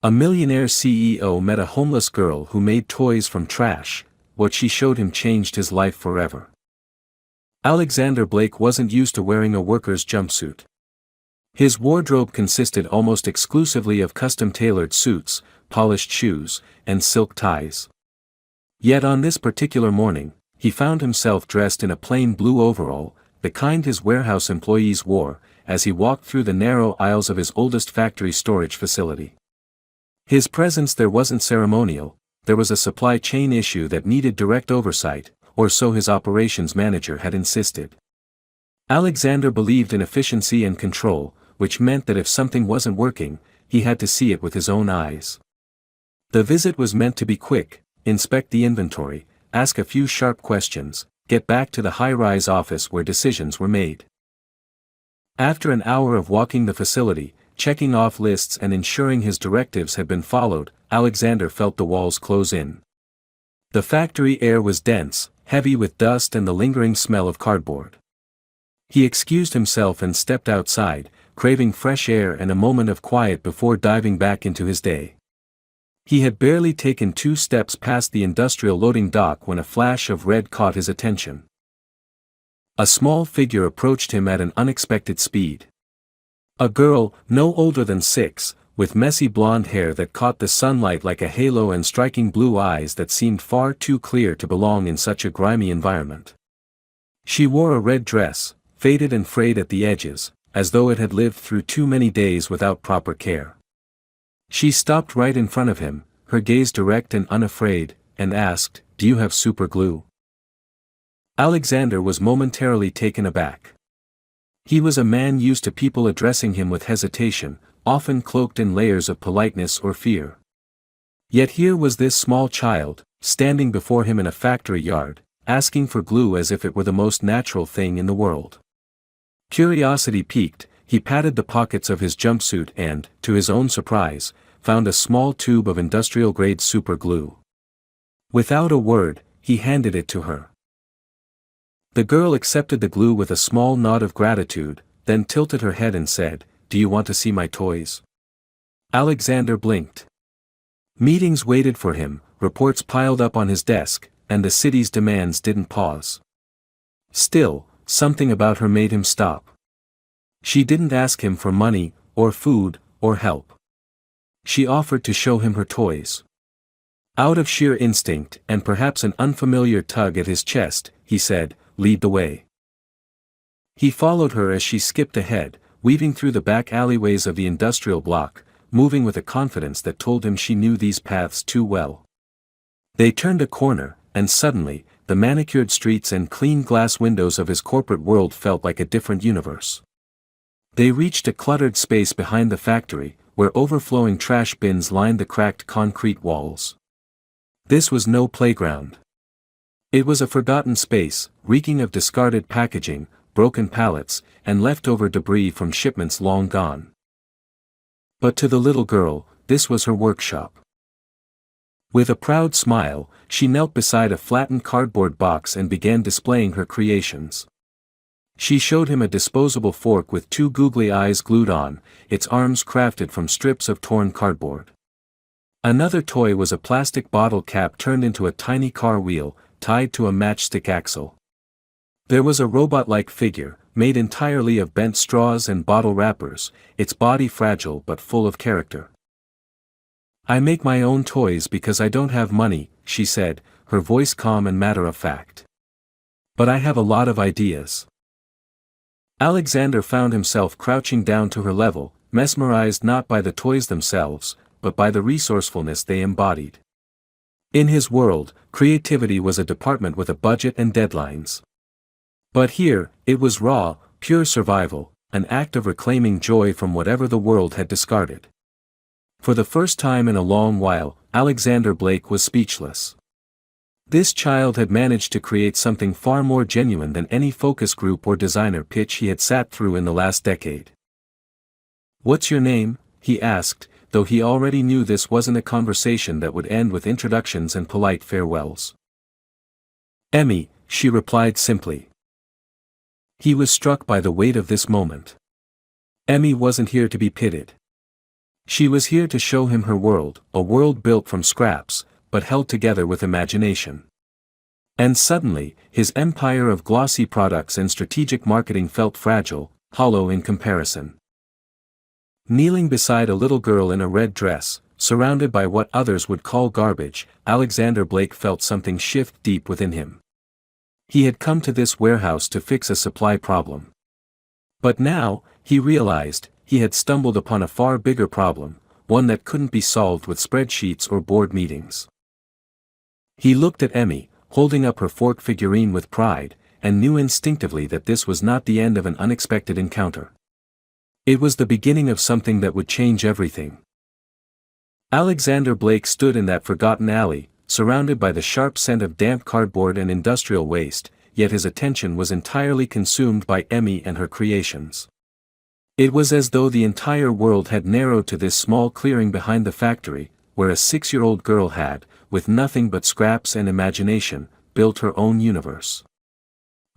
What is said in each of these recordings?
A millionaire CEO met a homeless girl who made toys from trash. What she showed him changed his life forever. Alexander Blake wasn't used to wearing a worker's jumpsuit. His wardrobe consisted almost exclusively of custom-tailored suits, polished shoes, and silk ties. Yet on this particular morning, he found himself dressed in a plain blue overall, the kind his warehouse employees wore, as he walked through the narrow aisles of his oldest factory storage facility. His presence there wasn't ceremonial, there was a supply chain issue that needed direct oversight, or so his operations manager had insisted. Alexander believed in efficiency and control, which meant that if something wasn't working, he had to see it with his own eyes. The visit was meant to be quick: inspect the inventory, ask a few sharp questions, get back to the high-rise office where decisions were made. After an hour of walking the facility, checking off lists and ensuring his directives had been followed, Alexander felt the walls close in. The factory air was dense, heavy with dust and the lingering smell of cardboard. He excused himself and stepped outside, craving fresh air and a moment of quiet before diving back into his day. He had barely taken 2 steps past the industrial loading dock when a flash of red caught his attention. A small figure approached him at an unexpected speed. A girl, no older than 6, with messy blonde hair that caught the sunlight like a halo and striking blue eyes that seemed far too clear to belong in such a grimy environment. She wore a red dress, faded and frayed at the edges, as though it had lived through too many days without proper care. She stopped right in front of him, her gaze direct and unafraid, and asked, "Do you have super glue?" Alexander was momentarily taken aback. He was a man used to people addressing him with hesitation, often cloaked in layers of politeness or fear. Yet here was this small child, standing before him in a factory yard, asking for glue as if it were the most natural thing in the world. Curiosity piqued, he patted the pockets of his jumpsuit and, to his own surprise, found a small tube of industrial-grade super glue. Without a word, he handed it to her. The girl accepted the glue with a small nod of gratitude, then tilted her head and said, "Do you want to see my toys?" Alexander blinked. Meetings waited for him, reports piled up on his desk, and the city's demands didn't pause. Still, something about her made him stop. She didn't ask him for money, or food, or help. She offered to show him her toys. Out of sheer instinct and perhaps an unfamiliar tug at his chest, he said, "Lead the way." He followed her as she skipped ahead, weaving through the back alleyways of the industrial block, moving with a confidence that told him she knew these paths too well. They turned a corner, and suddenly, the manicured streets and clean glass windows of his corporate world felt like a different universe. They reached a cluttered space behind the factory, where overflowing trash bins lined the cracked concrete walls. This was no playground. It was a forgotten space, reeking of discarded packaging, broken pallets, and leftover debris from shipments long gone. But to the little girl, this was her workshop. With a proud smile, she knelt beside a flattened cardboard box and began displaying her creations. She showed him a disposable fork with 2 googly eyes glued on, its arms crafted from strips of torn cardboard. Another toy was a plastic bottle cap turned into a tiny car wheel, tied to a matchstick axle. There was a robot-like figure, made entirely of bent straws and bottle wrappers, its body fragile but full of character. "I make my own toys because I don't have money," she said, her voice calm and matter-of-fact. "But I have a lot of ideas." Alexander found himself crouching down to her level, mesmerized not by the toys themselves, but by the resourcefulness they embodied. In his world, creativity was a department with a budget and deadlines. But here, it was raw, pure survival, an act of reclaiming joy from whatever the world had discarded. For the first time in a long while, Alexander Blake was speechless. This child had managed to create something far more genuine than any focus group or designer pitch he had sat through in the last decade. "What's your name?" he asked, though he already knew this wasn't a conversation that would end with introductions and polite farewells. "Emmy," she replied simply. He was struck by the weight of this moment. Emmy wasn't here to be pitied. She was here to show him her world, a world built from scraps, but held together with imagination. And suddenly, his empire of glossy products and strategic marketing felt fragile, hollow in comparison. Kneeling beside a little girl in a red dress, surrounded by what others would call garbage, Alexander Blake felt something shift deep within him. He had come to this warehouse to fix a supply problem. But now, he realized, he had stumbled upon a far bigger problem, one that couldn't be solved with spreadsheets or board meetings. He looked at Emmy, holding up her fork figurine with pride, and knew instinctively that this was not the end of an unexpected encounter. It was the beginning of something that would change everything. Alexander Blake stood in that forgotten alley, surrounded by the sharp scent of damp cardboard and industrial waste, yet his attention was entirely consumed by Emmy and her creations. It was as though the entire world had narrowed to this small clearing behind the factory, where a 6-year-old girl had, with nothing but scraps and imagination, built her own universe.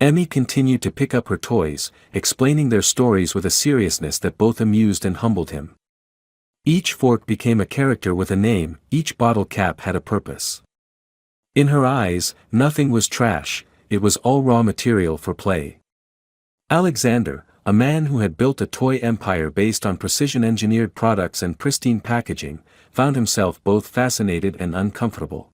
Emmy continued to pick up her toys, explaining their stories with a seriousness that both amused and humbled him. Each fork became a character with a name, each bottle cap had a purpose. In her eyes, nothing was trash, it was all raw material for play. Alexander, a man who had built a toy empire based on precision-engineered products and pristine packaging, found himself both fascinated and uncomfortable.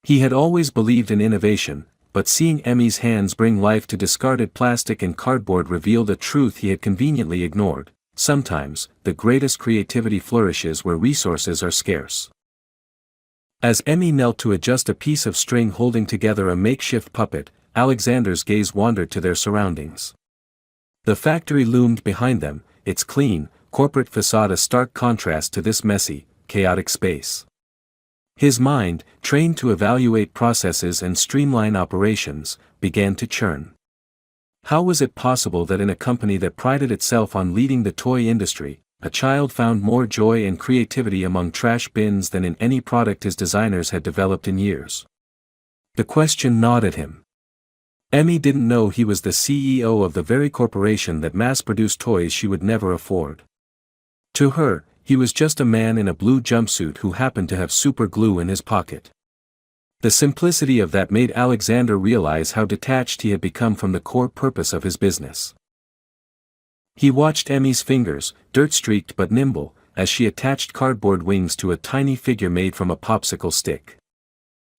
He had always believed in innovation, but seeing Emmy's hands bring life to discarded plastic and cardboard revealed a truth he had conveniently ignored. Sometimes, the greatest creativity flourishes where resources are scarce. As Emmy knelt to adjust a piece of string holding together a makeshift puppet, Alexander's gaze wandered to their surroundings. The factory loomed behind them, its clean, corporate facade a stark contrast to this messy, chaotic space. His mind, trained to evaluate processes and streamline operations, began to churn. How was it possible that in a company that prided itself on leading the toy industry, a child found more joy and creativity among trash bins than in any product his designers had developed in years? The question gnawed at him. Emmy didn't know he was the CEO of the very corporation that mass-produced toys she would never afford. To her, he was just a man in a blue jumpsuit who happened to have super glue in his pocket. The simplicity of that made Alexander realize how detached he had become from the core purpose of his business. He watched Emmy's fingers, dirt-streaked but nimble, as she attached cardboard wings to a tiny figure made from a popsicle stick.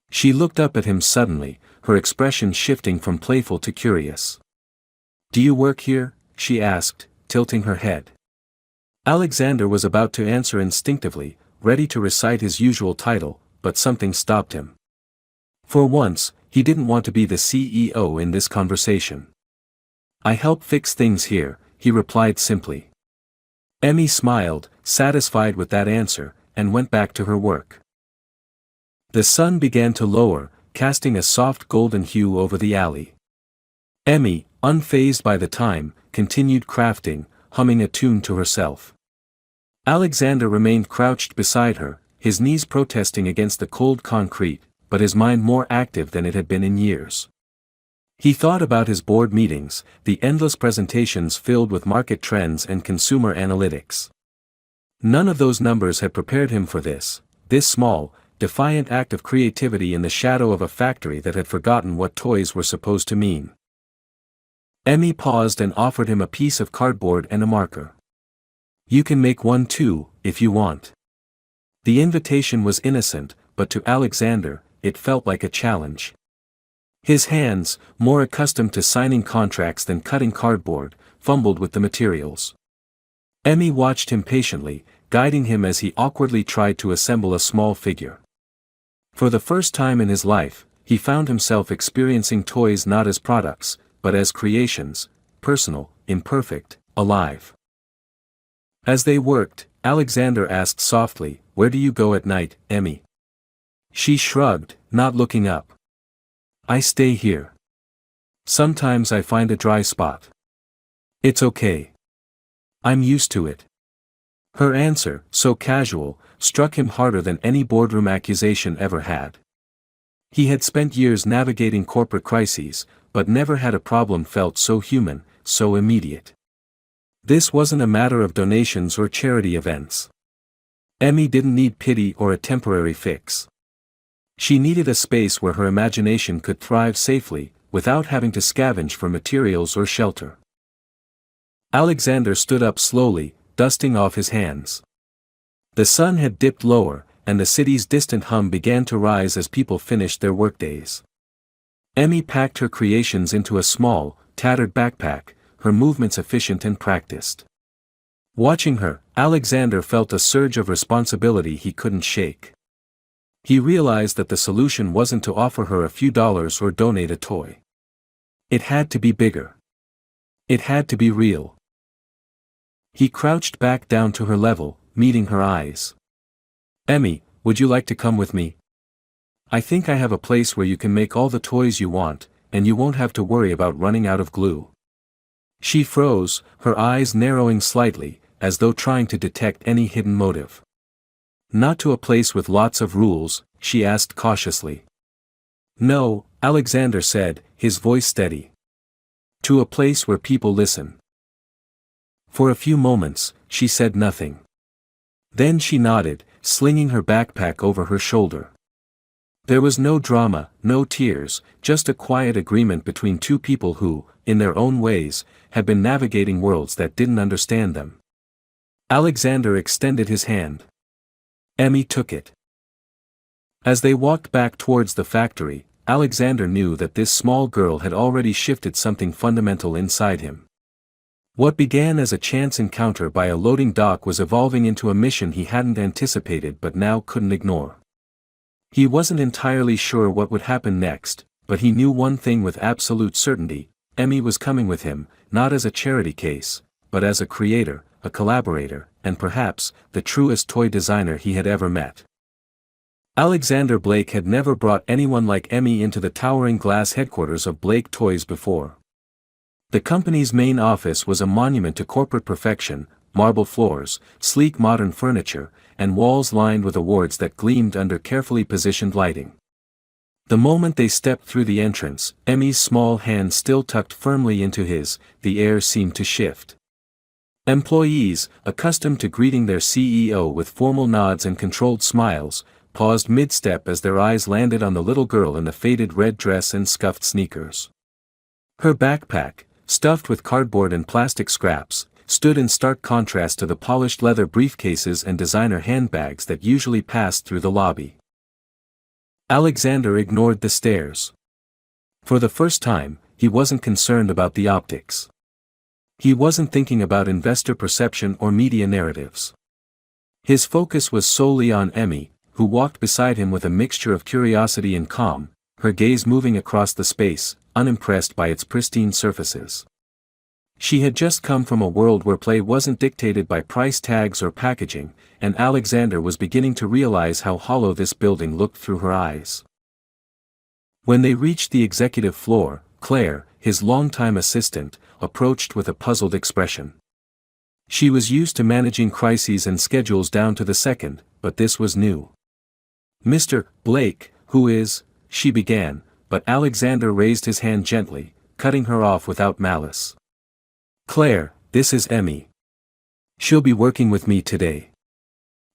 She looked up at him suddenly, her expression shifting from playful to curious. "Do you work here?" she asked, tilting her head. Alexander was about to answer instinctively, ready to recite his usual title, but something stopped him. For once, he didn't want to be the CEO in this conversation. "I help fix things here," he replied simply. Emmy smiled, satisfied with that answer, and went back to her work. The sun began to lower, casting a soft golden hue over the alley. Emmy, unfazed by the time, continued crafting, humming a tune to herself. Alexander remained crouched beside her, his knees protesting against the cold concrete, but his mind more active than it had been in years. He thought about his board meetings, the endless presentations filled with market trends and consumer analytics. None of those numbers had prepared him for this small, defiant act of creativity in the shadow of a factory that had forgotten what toys were supposed to mean. Emmy paused and offered him a piece of cardboard and a marker. "You can make one too, if you want." The invitation was innocent, but to Alexander, it felt like a challenge. His hands, more accustomed to signing contracts than cutting cardboard, fumbled with the materials. Emmy watched him patiently, guiding him as he awkwardly tried to assemble a small figure. For the first time in his life, he found himself experiencing toys not as products, but as creations, personal, imperfect, alive. As they worked, Alexander asked softly, "Where do you go at night, Emmy?" She shrugged, not looking up. "I stay here. Sometimes I find a dry spot. It's okay. I'm used to it." Her answer, so casual, struck him harder than any boardroom accusation ever had. He had spent years navigating corporate crises, but never had a problem felt so human, so immediate. This wasn't a matter of donations or charity events. Emmy didn't need pity or a temporary fix. She needed a space where her imagination could thrive safely, without having to scavenge for materials or shelter. Alexander stood up slowly, dusting off his hands. The sun had dipped lower, and the city's distant hum began to rise as people finished their workdays. Emmy packed her creations into a small, tattered backpack, her movements efficient and practiced. Watching her, Alexander felt a surge of responsibility he couldn't shake. He realized that the solution wasn't to offer her a few dollars or donate a toy. It had to be bigger. It had to be real. He crouched back down to her level, meeting her eyes. "Emmy, would you like to come with me? I think I have a place where you can make all the toys you want, and you won't have to worry about running out of glue." She froze, her eyes narrowing slightly, as though trying to detect any hidden motive. "Not to a place with lots of rules?" she asked cautiously. "No," Alexander said, his voice steady. "To a place where people listen." For a few moments, she said nothing. Then she nodded, slinging her backpack over her shoulder. There was no drama, no tears, just a quiet agreement between two people who, in their own ways, had been navigating worlds that didn't understand them. Alexander extended his hand. Emmy took it. As they walked back towards the factory, Alexander knew that this small girl had already shifted something fundamental inside him. What began as a chance encounter by a loading dock was evolving into a mission he hadn't anticipated but now couldn't ignore. He wasn't entirely sure what would happen next, but he knew one thing with absolute certainty: Emmy was coming with him, not as a charity case, but as a creator, a collaborator, and perhaps, the truest toy designer he had ever met. Alexander Blake had never brought anyone like Emmy into the towering glass headquarters of Blake Toys before. The company's main office was a monument to corporate perfection: marble floors, sleek modern furniture, and walls lined with awards that gleamed under carefully positioned lighting. The moment they stepped through the entrance, Emmy's small hand still tucked firmly into his, the air seemed to shift. Employees, accustomed to greeting their CEO with formal nods and controlled smiles, paused mid-step as their eyes landed on the little girl in the faded red dress and scuffed sneakers. Her backpack, stuffed with cardboard and plastic scraps, stood in stark contrast to the polished leather briefcases and designer handbags that usually passed through the lobby. Alexander ignored the stares. For the first time, he wasn't concerned about the optics. He wasn't thinking about investor perception or media narratives. His focus was solely on Emmy, who walked beside him with a mixture of curiosity and calm, her gaze moving across the space, unimpressed by its pristine surfaces. She had just come from a world where play wasn't dictated by price tags or packaging, and Alexander was beginning to realize how hollow this building looked through her eyes. When they reached the executive floor, Claire, his longtime assistant, approached with a puzzled expression. She was used to managing crises and schedules down to the second, but this was new. "Mr. Blake, who is?" she began, but Alexander raised his hand gently, cutting her off without malice. "Claire, this is Emmy. She'll be working with me today."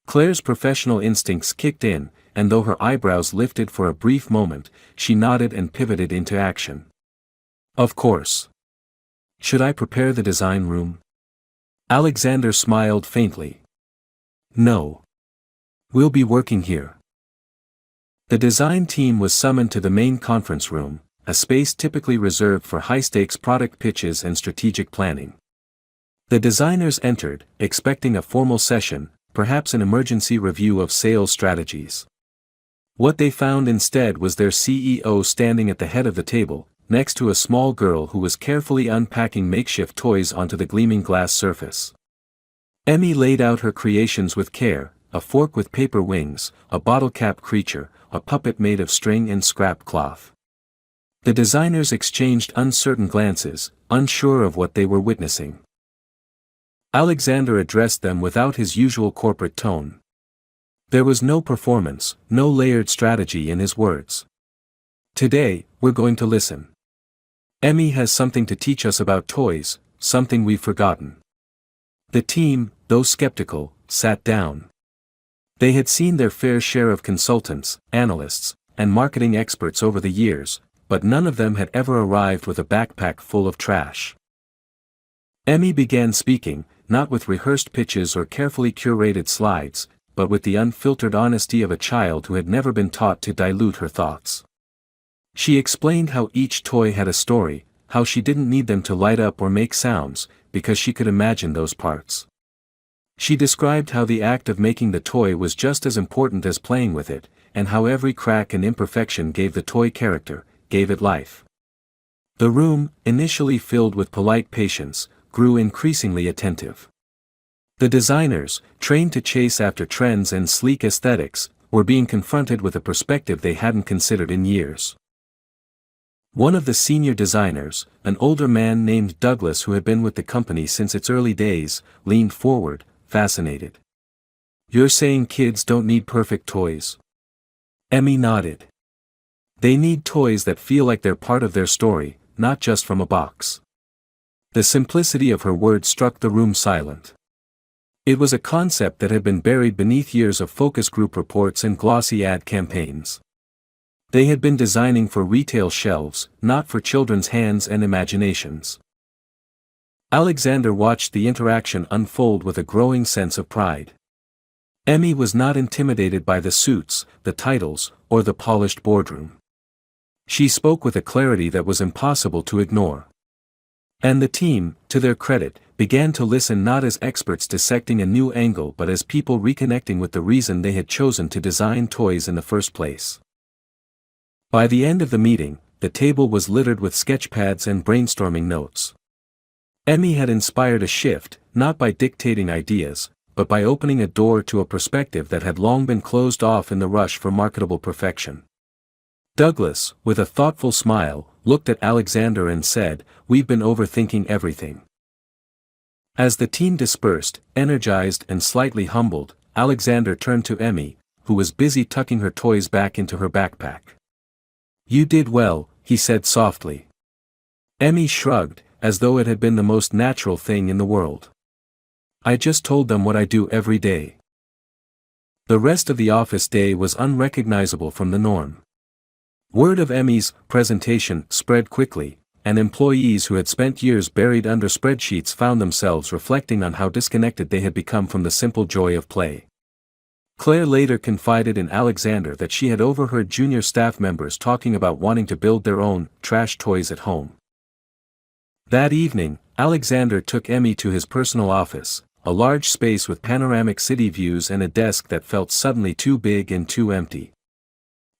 Claire's professional instincts kicked in, and though her eyebrows lifted for a brief moment, she nodded and pivoted into action. "Of course. Should I prepare the design room?" Alexander smiled faintly. "No. We'll be working here." The design team was summoned to the main conference room, a space typically reserved for high-stakes product pitches and strategic planning. The designers entered, expecting a formal session, perhaps an emergency review of sales strategies. What they found instead was their CEO standing at the head of the table, next to a small girl who was carefully unpacking makeshift toys onto the gleaming glass surface. Emmy laid out her creations with care: a fork with paper wings, a bottle-cap creature, a puppet made of string and scrap cloth. The designers exchanged uncertain glances, unsure of what they were witnessing. Alexander addressed them without his usual corporate tone. There was no performance, no layered strategy in his words. "Today, we're going to listen. Emmy has something to teach us about toys, something we've forgotten." The team, though skeptical, sat down. They had seen their fair share of consultants, analysts, and marketing experts over the years, but none of them had ever arrived with a backpack full of trash. Emmy began speaking, not with rehearsed pitches or carefully curated slides, but with the unfiltered honesty of a child who had never been taught to dilute her thoughts. She explained how each toy had a story, how she didn't need them to light up or make sounds, because she could imagine those parts. She described how the act of making the toy was just as important as playing with it, and how every crack and imperfection gave the toy character, gave it life. The room, initially filled with polite patience, grew increasingly attentive. The designers, trained to chase after trends and sleek aesthetics, were being confronted with a perspective they hadn't considered in years. One of the senior designers, an older man named Douglas who had been with the company since its early days, leaned forward, fascinated. "You're saying kids don't need perfect toys?" Emmy nodded. "They need toys that feel like they're part of their story, not just from a box." The simplicity of her words struck the room silent. It was a concept that had been buried beneath years of focus group reports and glossy ad campaigns. They had been designing for retail shelves, not for children's hands and imaginations. Alexander watched the interaction unfold with a growing sense of pride. Emmy was not intimidated by the suits, the titles, or the polished boardroom. She spoke with a clarity that was impossible to ignore. And the team, to their credit, began to listen not as experts dissecting a new angle but as people reconnecting with the reason they had chosen to design toys in the first place. By the end of the meeting, the table was littered with sketchpads and brainstorming notes. Emmy had inspired a shift, not by dictating ideas, but by opening a door to a perspective that had long been closed off in the rush for marketable perfection. Douglas, with a thoughtful smile, looked at Alexander and said, "We've been overthinking everything." As the team dispersed, energized and slightly humbled, Alexander turned to Emmy, who was busy tucking her toys back into her backpack. "You did well," he said softly. Emmy shrugged, as though it had been the most natural thing in the world. "I just told them what I do every day." The rest of the office day was unrecognizable from the norm. Word of Emmy's presentation spread quickly, and employees who had spent years buried under spreadsheets found themselves reflecting on how disconnected they had become from the simple joy of play. Claire later confided in Alexander that she had overheard junior staff members talking about wanting to build their own trash toys at home. That evening, Alexander took Emmy to his personal office, a large space with panoramic city views and a desk that felt suddenly too big and too empty.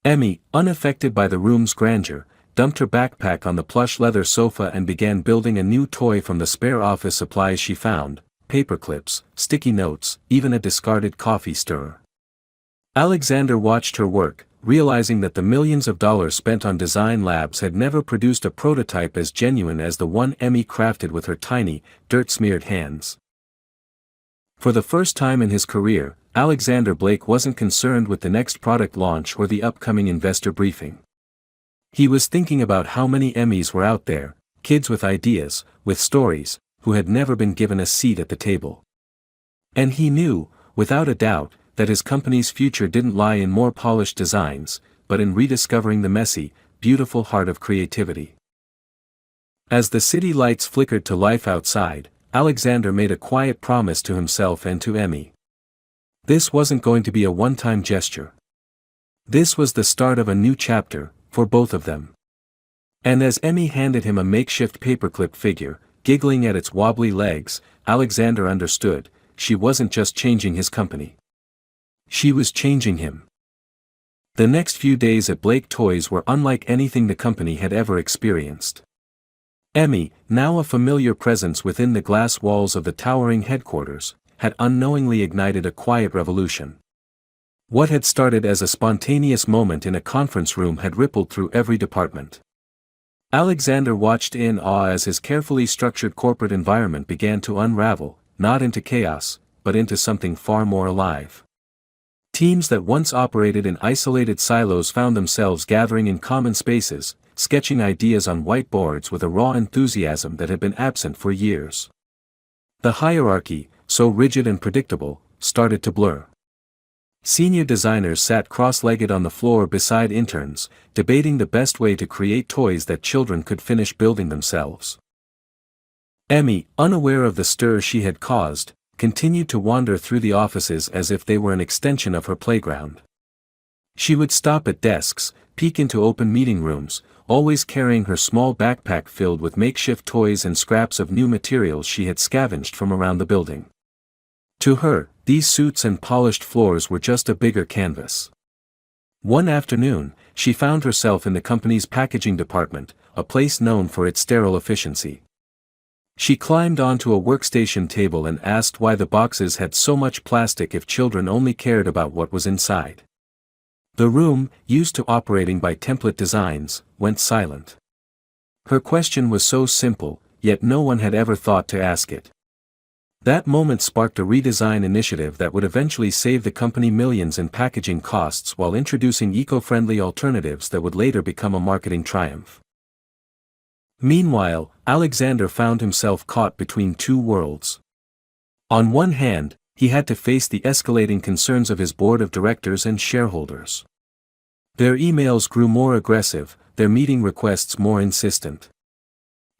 Emmy, unaffected by the room's grandeur, dumped her backpack on the plush leather sofa and began building a new toy from the spare office supplies she found: paper clips, sticky notes, even a discarded coffee stirrer. Alexander watched her work, realizing that the millions of dollars spent on design labs had never produced a prototype as genuine as the one Emmy crafted with her tiny, dirt-smeared hands. For the first time in his career, Alexander Blake wasn't concerned with the next product launch or the upcoming investor briefing. He was thinking about how many Emmys were out there, kids with ideas, with stories, who had never been given a seat at the table. And he knew, without a doubt, that his company's future didn't lie in more polished designs, but in rediscovering the messy, beautiful heart of creativity. As the city lights flickered to life outside, Alexander made a quiet promise to himself and to Emmy. This wasn't going to be a one-time gesture. This was the start of a new chapter, for both of them. And as Emmy handed him a makeshift paperclip figure, giggling at its wobbly legs, Alexander understood, she wasn't just changing his company. She was changing him. The next few days at Blake Toys were unlike anything the company had ever experienced. Emmy, now a familiar presence within the glass walls of the towering headquarters, had unknowingly ignited a quiet revolution. What had started as a spontaneous moment in a conference room had rippled through every department. Alexander watched in awe as his carefully structured corporate environment began to unravel, not into chaos, but into something far more alive. Teams that once operated in isolated silos found themselves gathering in common spaces, sketching ideas on whiteboards with a raw enthusiasm that had been absent for years. The hierarchy, so rigid and predictable, started to blur. Senior designers sat cross-legged on the floor beside interns, debating the best way to create toys that children could finish building themselves. Emmy, unaware of the stir she had caused, continued to wander through the offices as if they were an extension of her playground. She would stop at desks, peek into open meeting rooms, always carrying her small backpack filled with makeshift toys and scraps of new materials she had scavenged from around the building. To her, these suits and polished floors were just a bigger canvas. One afternoon, she found herself in the company's packaging department, a place known for its sterile efficiency. She climbed onto a workstation table and asked why the boxes had so much plastic if children only cared about what was inside. The room, used to operating by template designs, went silent. Her question was so simple, yet no one had ever thought to ask it. That moment sparked a redesign initiative that would eventually save the company millions in packaging costs while introducing eco-friendly alternatives that would later become a marketing triumph. Meanwhile, Alexander found himself caught between two worlds. On one hand, he had to face the escalating concerns of his board of directors and shareholders. Their emails grew more aggressive, their meeting requests more insistent.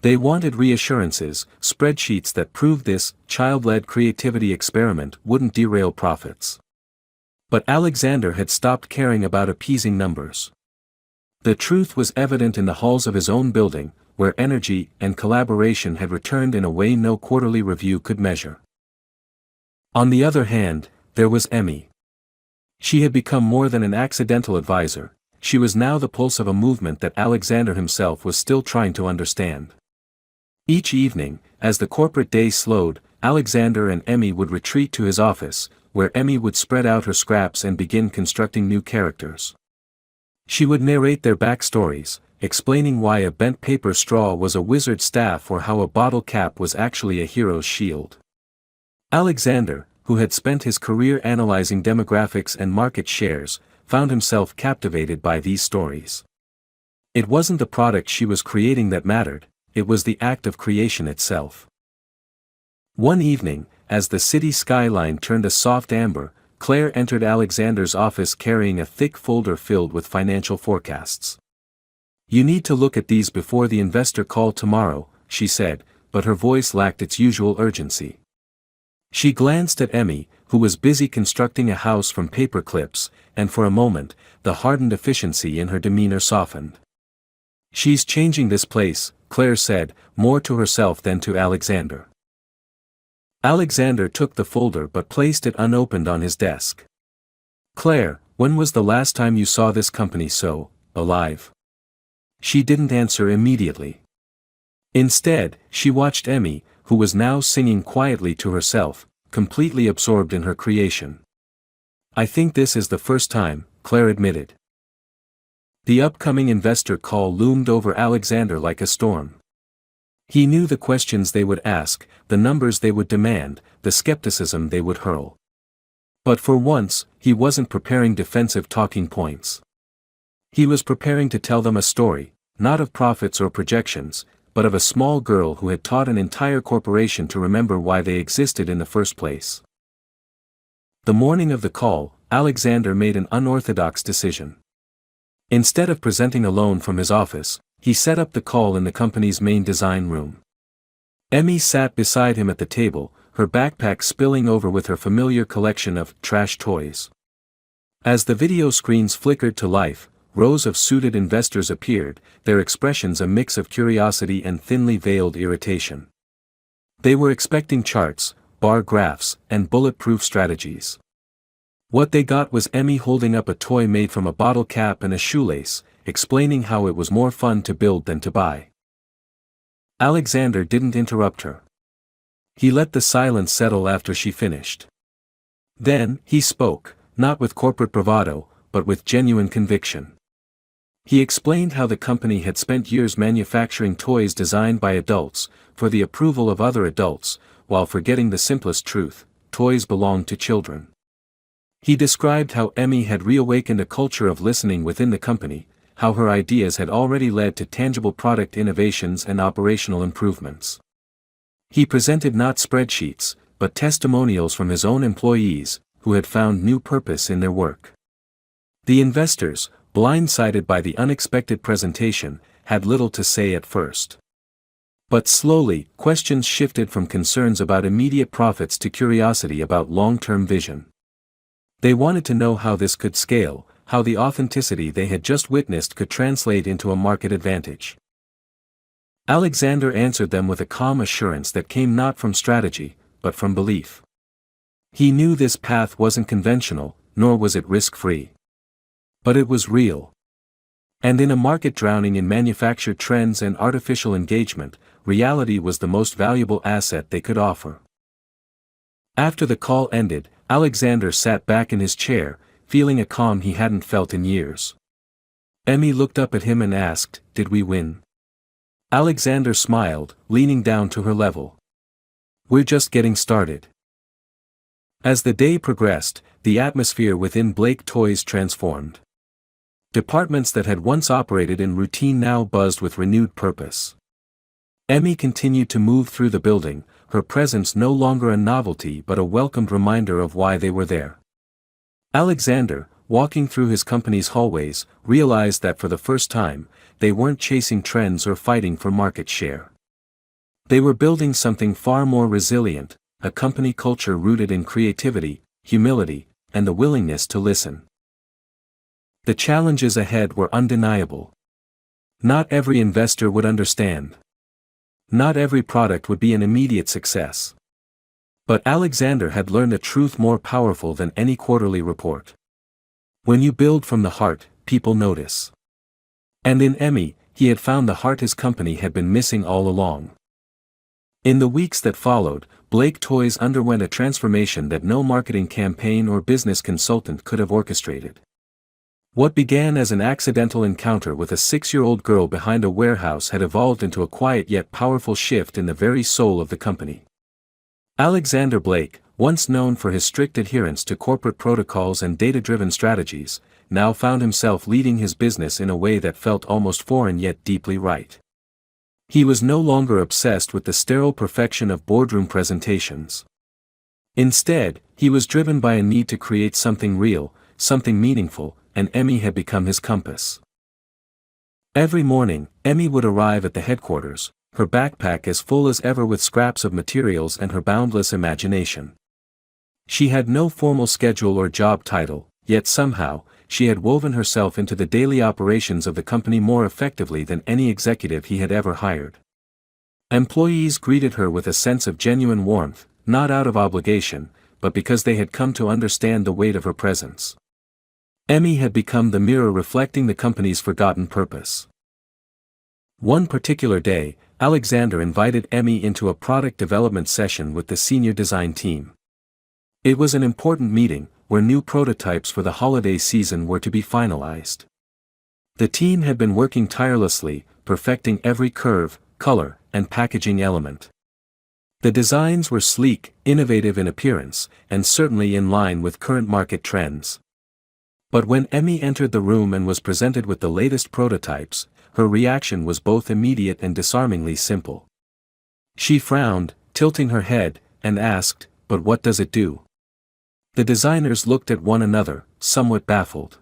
They wanted reassurances, spreadsheets that proved this child-led creativity experiment wouldn't derail profits. But Alexander had stopped caring about appeasing numbers. The truth was evident in the halls of his own building, where energy and collaboration had returned in a way no quarterly review could measure. On the other hand, there was Emmy. She had become more than an accidental advisor, she was now the pulse of a movement that Alexander himself was still trying to understand. Each evening, as the corporate day slowed, Alexander and Emmy would retreat to his office, where Emmy would spread out her scraps and begin constructing new characters. She would narrate their backstories, explaining why a bent paper straw was a wizard's staff or how a bottle cap was actually a hero's shield. Alexander, who had spent his career analyzing demographics and market shares, found himself captivated by these stories. It wasn't the product she was creating that mattered, it was the act of creation itself. One evening, as the city skyline turned a soft amber, Claire entered Alexander's office carrying a thick folder filled with financial forecasts. "You need to look at these before the investor call tomorrow," she said, but her voice lacked its usual urgency. She glanced at Emmy, who was busy constructing a house from paper clips, and for a moment, the hardened efficiency in her demeanor softened. "She's changing this place," Claire said, more to herself than to Alexander. Alexander took the folder but placed it unopened on his desk. "Claire, when was the last time you saw this company so alive?" She didn't answer immediately. Instead, she watched Emmy, who was now singing quietly to herself, completely absorbed in her creation. "I think this is the first time," Claire admitted. The upcoming investor call loomed over Alexander like a storm. He knew the questions they would ask, the numbers they would demand, the skepticism they would hurl. But for once, he wasn't preparing defensive talking points. He was preparing to tell them a story, not of profits or projections, but of a small girl who had taught an entire corporation to remember why they existed in the first place. The morning of the call, Alexander made an unorthodox decision. Instead of presenting alone from his office, he set up the call in the company's main design room. Emmy sat beside him at the table, her backpack spilling over with her familiar collection of trash toys. As the video screens flickered to life, rows of suited investors appeared, their expressions a mix of curiosity and thinly veiled irritation. They were expecting charts, bar graphs, and bulletproof strategies. What they got was Emmy holding up a toy made from a bottle cap and a shoelace, explaining how it was more fun to build than to buy. Alexander didn't interrupt her. He let the silence settle after she finished. Then, he spoke, not with corporate bravado, but with genuine conviction. He explained how the company had spent years manufacturing toys designed by adults, for the approval of other adults, while forgetting the simplest truth: toys belong to children. He described how Emmy had reawakened a culture of listening within the company, how her ideas had already led to tangible product innovations and operational improvements. He presented not spreadsheets, but testimonials from his own employees, who had found new purpose in their work. The investors, blindsided by the unexpected presentation, had little to say at first. But slowly, questions shifted from concerns about immediate profits to curiosity about long-term vision. They wanted to know how this could scale, how the authenticity they had just witnessed could translate into a market advantage. Alexander answered them with a calm assurance that came not from strategy, but from belief. He knew this path wasn't conventional, nor was it risk-free. But it was real. And in a market drowning in manufactured trends and artificial engagement, reality was the most valuable asset they could offer. After the call ended, Alexander sat back in his chair, feeling a calm he hadn't felt in years. Emmy looked up at him and asked, "Did we win?" Alexander smiled, leaning down to her level. "We're just getting started." As the day progressed, the atmosphere within Blake Toys transformed. Departments that had once operated in routine now buzzed with renewed purpose. Emmy continued to move through the building, her presence no longer a novelty but a welcomed reminder of why they were there. Alexander, walking through his company's hallways, realized that for the first time, they weren't chasing trends or fighting for market share. They were building something far more resilient, a company culture rooted in creativity, humility, and the willingness to listen. The challenges ahead were undeniable. Not every investor would understand. Not every product would be an immediate success. But Alexander had learned a truth more powerful than any quarterly report. When you build from the heart, people notice. And in Emmy, he had found the heart his company had been missing all along. In the weeks that followed, Blake Toys underwent a transformation that no marketing campaign or business consultant could have orchestrated. What began as an accidental encounter with a 6-year-old girl behind a warehouse had evolved into a quiet yet powerful shift in the very soul of the company. Alexander Blake, once known for his strict adherence to corporate protocols and data-driven strategies, now found himself leading his business in a way that felt almost foreign yet deeply right. He was no longer obsessed with the sterile perfection of boardroom presentations. Instead, he was driven by a need to create something real, something meaningful, and Emmy had become his compass. Every morning, Emmy would arrive at the headquarters, her backpack as full as ever with scraps of materials and her boundless imagination. She had no formal schedule or job title, yet somehow, she had woven herself into the daily operations of the company more effectively than any executive he had ever hired. Employees greeted her with a sense of genuine warmth, not out of obligation, but because they had come to understand the weight of her presence. Emmy had become the mirror reflecting the company's forgotten purpose. One particular day, Alexander invited Emmy into a product development session with the senior design team. It was an important meeting, where new prototypes for the holiday season were to be finalized. The team had been working tirelessly, perfecting every curve, color, and packaging element. The designs were sleek, innovative in appearance, and certainly in line with current market trends. But when Emmy entered the room and was presented with the latest prototypes, her reaction was both immediate and disarmingly simple. She frowned, tilting her head, and asked, "But what does it do?" The designers looked at one another, somewhat baffled.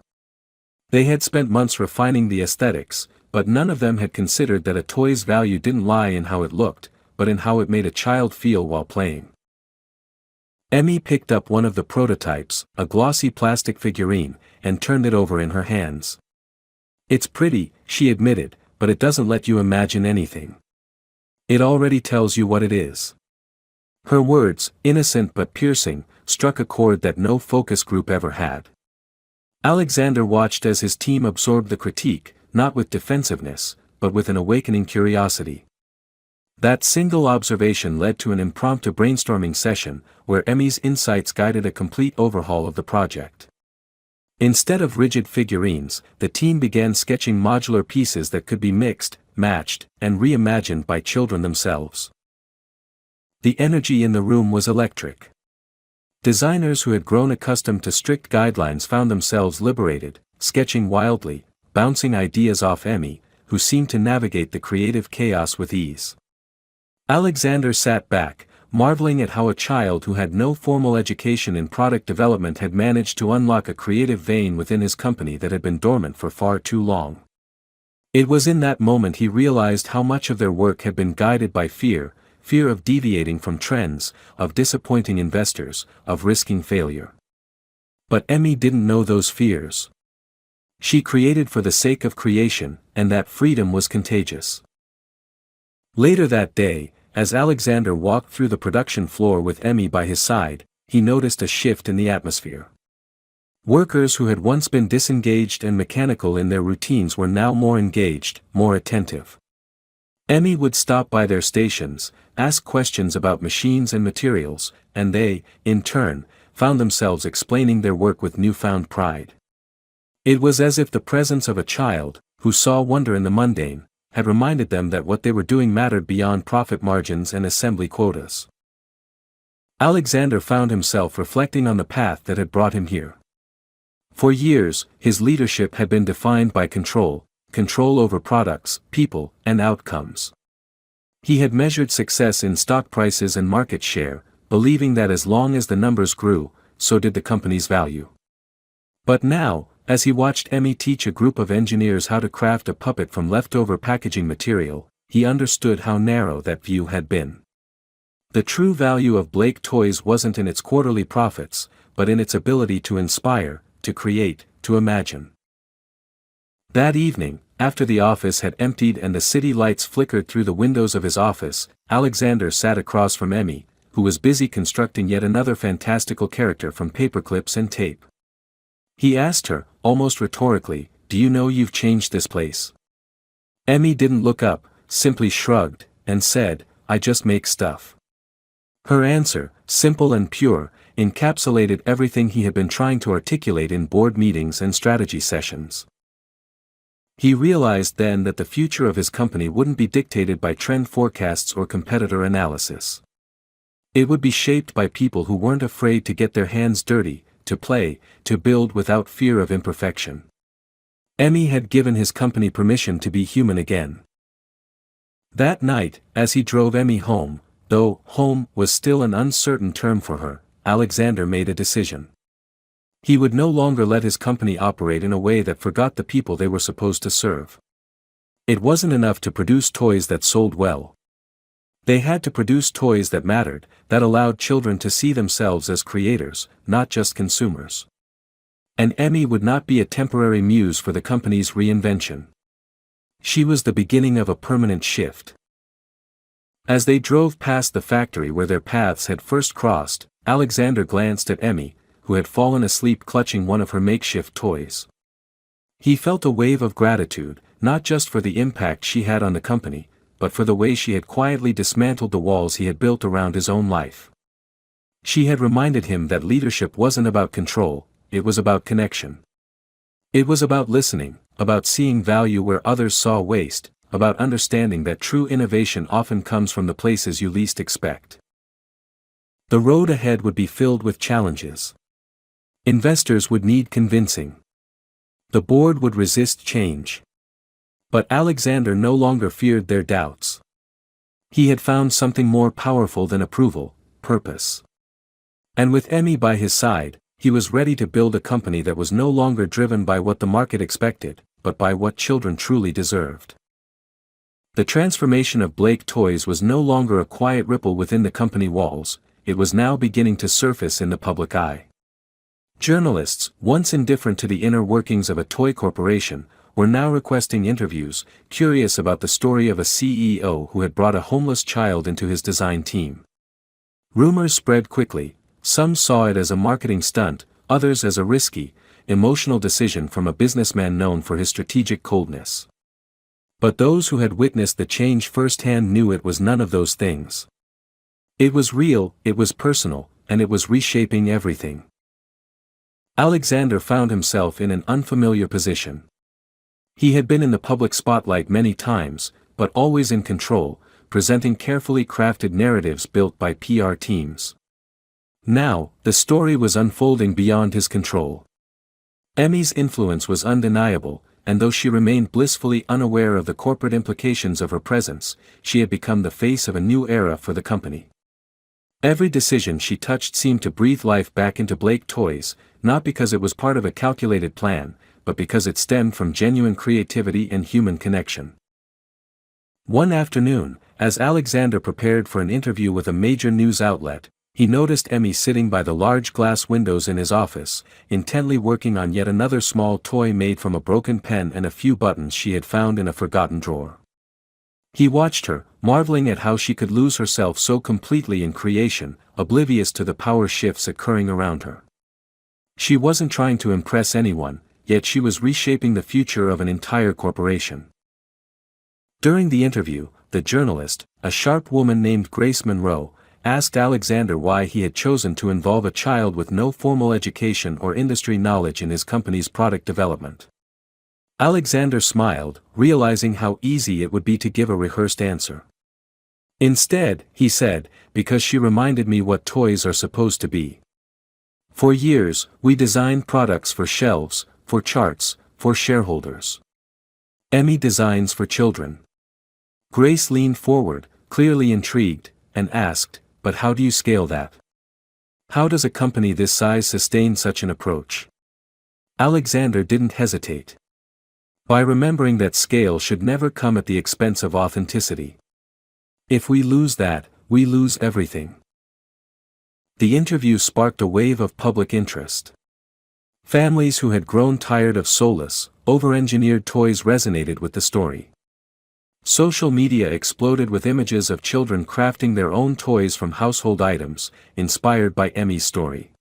They had spent months refining the aesthetics, but none of them had considered that a toy's value didn't lie in how it looked, but in how it made a child feel while playing. Emmy picked up one of the prototypes, a glossy plastic figurine, and turned it over in her hands. "It's pretty," she admitted, "but it doesn't let you imagine anything. It already tells you what it is." Her words, innocent but piercing, struck a chord that no focus group ever had. Alexander watched as his team absorbed the critique, not with defensiveness, but with an awakening curiosity. That single observation led to an impromptu brainstorming session, where Emmy's insights guided a complete overhaul of the project. Instead of rigid figurines, the team began sketching modular pieces that could be mixed, matched, and reimagined by children themselves. The energy in the room was electric. Designers who had grown accustomed to strict guidelines found themselves liberated, sketching wildly, bouncing ideas off Emmy, who seemed to navigate the creative chaos with ease. Alexander sat back, marveling at how a child who had no formal education in product development had managed to unlock a creative vein within his company that had been dormant for far too long. It was in that moment he realized how much of their work had been guided by fear of deviating from trends, of disappointing investors, of risking failure. But Emmy didn't know those fears. She created for the sake of creation, and that freedom was contagious. Later that day, as Alexander walked through the production floor with Emmy by his side, he noticed a shift in the atmosphere. Workers who had once been disengaged and mechanical in their routines were now more engaged, more attentive. Emmy would stop by their stations, ask questions about machines and materials, and they, in turn, found themselves explaining their work with newfound pride. It was as if the presence of a child, who saw wonder in the mundane, had reminded them that what they were doing mattered beyond profit margins and assembly quotas. Alexander found himself reflecting on the path that had brought him here. For years, his leadership had been defined by control over products, people, and outcomes. He had measured success in stock prices and market share, believing that as long as the numbers grew, so did the company's value. But now, as he watched Emmy teach a group of engineers how to craft a puppet from leftover packaging material, he understood how narrow that view had been. The true value of Blake Toys wasn't in its quarterly profits, but in its ability to inspire, to create, to imagine. That evening, after the office had emptied and the city lights flickered through the windows of his office, Alexander sat across from Emmy, who was busy constructing yet another fantastical character from paperclips and tape. He asked her, almost rhetorically, "Do you know you've changed this place?" Emmy didn't look up, simply shrugged, and said, "I just make stuff." Her answer, simple and pure, encapsulated everything he had been trying to articulate in board meetings and strategy sessions. He realized then that the future of his company wouldn't be dictated by trend forecasts or competitor analysis. It would be shaped by people who weren't afraid to get their hands dirty, to play, to build without fear of imperfection. Emmy had given his company permission to be human again. That night, as he drove Emmy home, though home was still an uncertain term for her, Alexander made a decision. He would no longer let his company operate in a way that forgot the people they were supposed to serve. It wasn't enough to produce toys that sold well. They had to produce toys that mattered, that allowed children to see themselves as creators, not just consumers. And Emmy would not be a temporary muse for the company's reinvention. She was the beginning of a permanent shift. As they drove past the factory where their paths had first crossed, Alexander glanced at Emmy, who had fallen asleep clutching one of her makeshift toys. He felt a wave of gratitude, not just for the impact she had on the company, but for the way she had quietly dismantled the walls he had built around his own life. She had reminded him that leadership wasn't about control, it was about connection. It was about listening, about seeing value where others saw waste, about understanding that true innovation often comes from the places you least expect. The road ahead would be filled with challenges. Investors would need convincing. The board would resist change. But Alexander no longer feared their doubts. He had found something more powerful than approval, purpose. And with Emmy by his side, he was ready to build a company that was no longer driven by what the market expected, but by what children truly deserved. The transformation of Blake Toys was no longer a quiet ripple within the company walls, it was now beginning to surface in the public eye. Journalists, once indifferent to the inner workings of a toy corporation, were now requesting interviews, curious about the story of a CEO who had brought a homeless child into his design team. Rumors spread quickly, some saw it as a marketing stunt, others as a risky, emotional decision from a businessman known for his strategic coldness. But those who had witnessed the change firsthand knew it was none of those things. It was real, it was personal, and it was reshaping everything. Alexander found himself in an unfamiliar position. He had been in the public spotlight many times, but always in control, presenting carefully crafted narratives built by PR teams. Now, the story was unfolding beyond his control. Emmy's influence was undeniable, and though she remained blissfully unaware of the corporate implications of her presence, she had become the face of a new era for the company. Every decision she touched seemed to breathe life back into Blake Toys, not because it was part of a calculated plan, but because it stemmed from genuine creativity and human connection. One afternoon, as Alexander prepared for an interview with a major news outlet, he noticed Emmy sitting by the large glass windows in his office, intently working on yet another small toy made from a broken pen and a few buttons she had found in a forgotten drawer. He watched her, marveling at how she could lose herself so completely in creation, oblivious to the power shifts occurring around her. She wasn't trying to impress anyone, yet she was reshaping the future of an entire corporation. During the interview, the journalist, a sharp woman named Grace Monroe, asked Alexander why he had chosen to involve a child with no formal education or industry knowledge in his company's product development. Alexander smiled, realizing how easy it would be to give a rehearsed answer. Instead, he said, because she reminded me what toys are supposed to be. For years, we designed products for shelves, for charts, for shareholders. Emmy designs for children. Grace leaned forward, clearly intrigued, and asked, but how do you scale that? How does a company this size sustain such an approach? Alexander didn't hesitate. By remembering that scale should never come at the expense of authenticity. If we lose that, we lose everything. The interview sparked a wave of public interest. Families who had grown tired of soulless, over-engineered toys resonated with the story. Social media exploded with images of children crafting their own toys from household items, inspired by Emmy's story.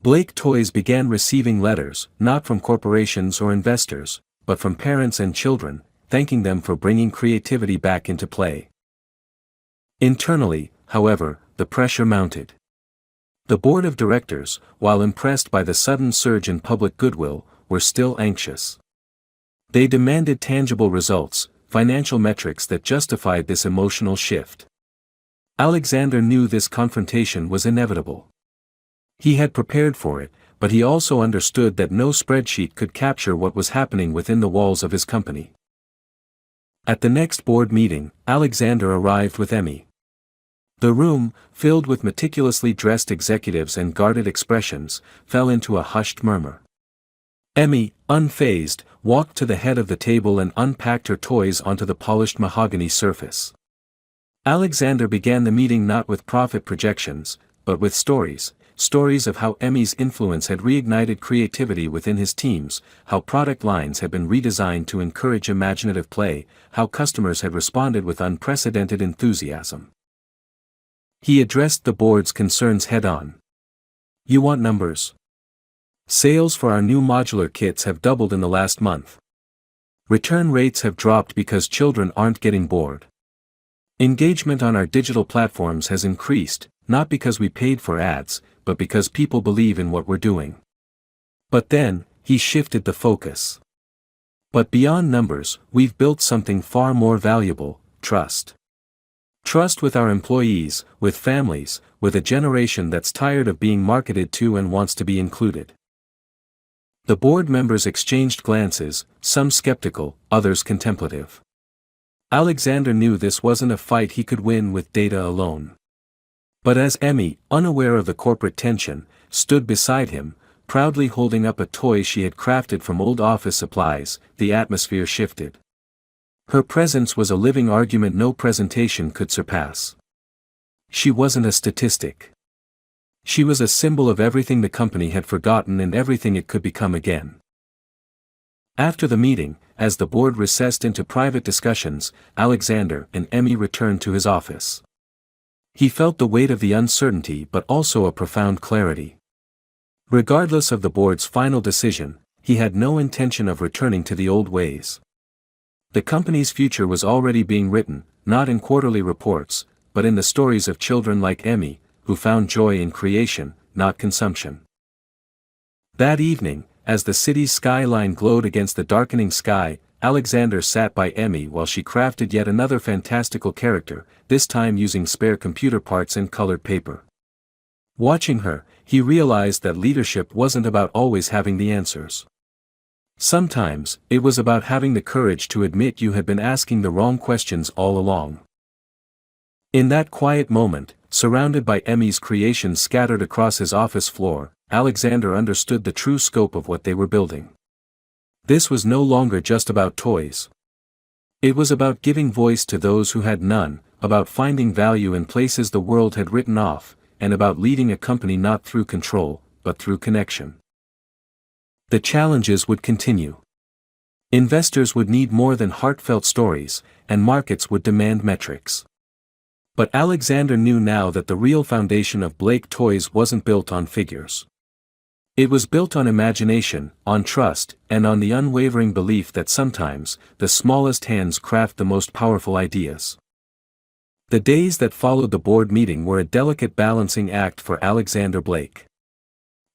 Blake Toys began receiving letters, not from corporations or investors, but from parents and children, thanking them for bringing creativity back into play. Internally, however, the pressure mounted. The board of directors, while impressed by the sudden surge in public goodwill, were still anxious. They demanded tangible results, financial metrics that justified this emotional shift. Alexander knew this confrontation was inevitable. He had prepared for it, but he also understood that no spreadsheet could capture what was happening within the walls of his company. At the next board meeting, Alexander arrived with Emmy. The room, filled with meticulously dressed executives and guarded expressions, fell into a hushed murmur. Emmy, unfazed, walked to the head of the table and unpacked her toys onto the polished mahogany surface. Alexander began the meeting not with profit projections, but with stories of how Emmy's influence had reignited creativity within his teams, how product lines had been redesigned to encourage imaginative play, how customers had responded with unprecedented enthusiasm. He addressed the board's concerns head-on. You want numbers? Sales for our new modular kits have doubled in the last month. Return rates have dropped because children aren't getting bored. Engagement on our digital platforms has increased, not because we paid for ads, but because people believe in what we're doing. But then, he shifted the focus. But beyond numbers, we've built something far more valuable: trust. Trust with our employees, with families, with a generation that's tired of being marketed to and wants to be included. The board members exchanged glances, some skeptical, others contemplative. Alexander knew this wasn't a fight he could win with data alone. But as Emmy, unaware of the corporate tension, stood beside him, proudly holding up a toy she had crafted from old office supplies, the atmosphere shifted. Her presence was a living argument no presentation could surpass. She wasn't a statistic. She was a symbol of everything the company had forgotten and everything it could become again. After the meeting, as the board recessed into private discussions, Alexander and Emmy returned to his office. He felt the weight of the uncertainty but also a profound clarity. Regardless of the board's final decision, he had no intention of returning to the old ways. The company's future was already being written, not in quarterly reports, but in the stories of children like Emmy, who found joy in creation, not consumption. That evening, as the city's skyline glowed against the darkening sky, Alexander sat by Emmy while she crafted yet another fantastical character, this time using spare computer parts and colored paper. Watching her, he realized that leadership wasn't about always having the answers. Sometimes, it was about having the courage to admit you had been asking the wrong questions all along. In that quiet moment, surrounded by Emmy's creations scattered across his office floor, Alexander understood the true scope of what they were building. This was no longer just about toys. It was about giving voice to those who had none, about finding value in places the world had written off, and about leading a company not through control, but through connection. The challenges would continue. Investors would need more than heartfelt stories, and markets would demand metrics. But Alexander knew now that the real foundation of Blake Toys wasn't built on figures. It was built on imagination, on trust, and on the unwavering belief that sometimes, the smallest hands craft the most powerful ideas. The days that followed the board meeting were a delicate balancing act for Alexander Blake.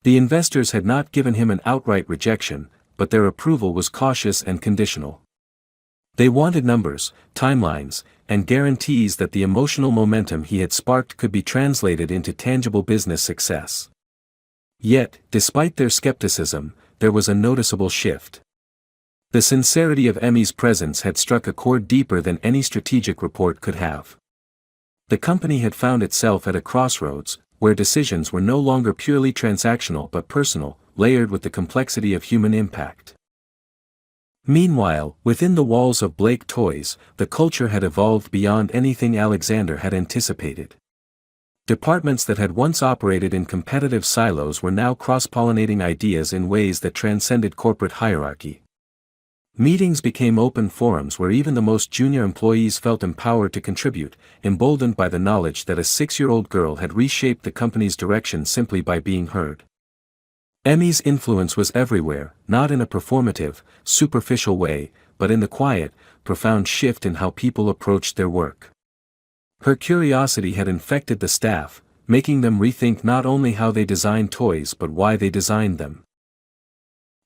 The investors had not given him an outright rejection, but their approval was cautious and conditional. They wanted numbers, timelines, and guarantees that the emotional momentum he had sparked could be translated into tangible business success. Yet, despite their skepticism, there was a noticeable shift. The sincerity of Emmy's presence had struck a chord deeper than any strategic report could have. The company had found itself at a crossroads, where decisions were no longer purely transactional but personal, layered with the complexity of human impact. Meanwhile, within the walls of Blake Toys, the culture had evolved beyond anything Alexander had anticipated. Departments that had once operated in competitive silos were now cross-pollinating ideas in ways that transcended corporate hierarchy. Meetings became open forums where even the most junior employees felt empowered to contribute, emboldened by the knowledge that a 6-year-old girl had reshaped the company's direction simply by being heard. Emmy's influence was everywhere, not in a performative, superficial way, but in the quiet, profound shift in how people approached their work. Her curiosity had infected the staff, making them rethink not only how they designed toys but why they designed them.